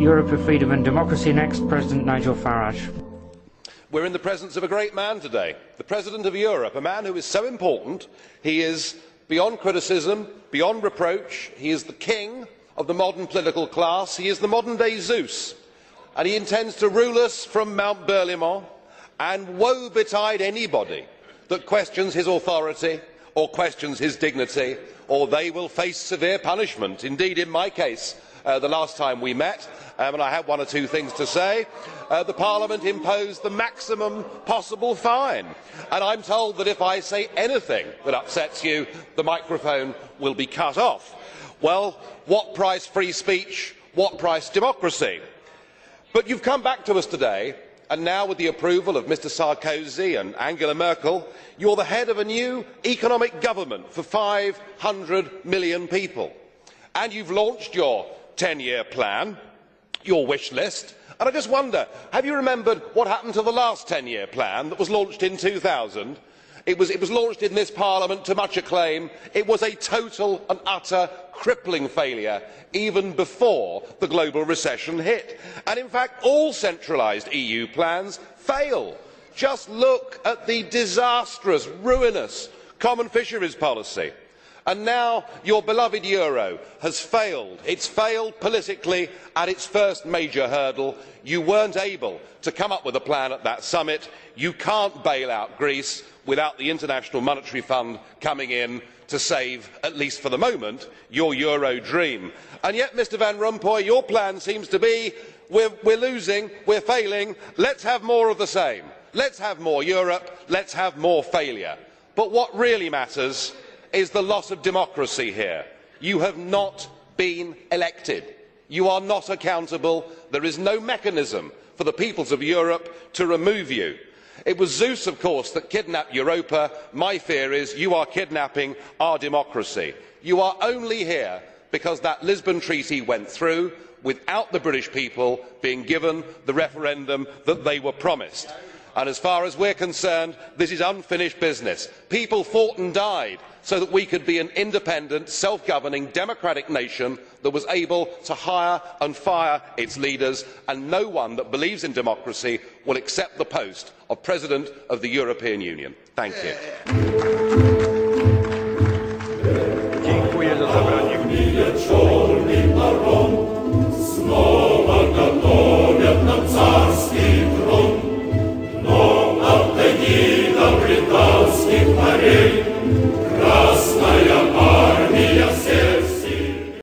Europe of Freedom and Democracy next, President Nigel Farage. We're in the presence of a great man today, the President of Europe, a man who is so important. He is beyond criticism, beyond reproach. He is the king of the modern political class. He is the modern-day Zeus, and he intends to rule us from Mount Berlaymont, and woe betide anybody that questions his authority or questions his dignity, or they will face severe punishment. Indeed, in my case, the last time we met, and I had one or two things to say, the Parliament imposed the maximum possible fine. And I'm told that if I say anything that upsets you, the microphone will be cut off. Well, what price free speech? What price democracy? But you've come back to us today, and now with the approval of Mr Sarkozy and Angela Merkel, you're the head of a new economic government for 500 million people. And you've launched your 10-year plan, your wish list, and I just wonder, have you remembered what happened to the last 10-year plan that was launched in 2000? It was launched in this Parliament to much acclaim. It was a total and utter crippling failure even before the global recession hit. And in fact, all centralised EU plans fail. Just look at the disastrous, ruinous common fisheries policy. And now your beloved euro has failed. It's failed politically at its first major hurdle. You weren't able to come up with a plan at that summit. You can't bail out Greece without the International Monetary Fund coming in to save, at least for the moment, your euro dream. And yet, Mr Van Rompuy, your plan seems to be we're losing, we're failing, let's have more of the same. Let's have more Europe, let's have more failure. But what really matters is the loss of democracy here. You have not been elected. You are not accountable. There is no mechanism for the peoples of Europe to remove you. It was Zeus, of course, that kidnapped Europa. My fear is you are kidnapping our democracy. You are only here because that Lisbon Treaty went through without the British people being given the referendum that they were promised. And as far as we're concerned, this is unfinished business. People fought and died so that we could be an independent, self-governing, democratic nation that was able to hire and fire its leaders, and no one that believes in democracy will accept the post of President of the European Union. Thank you.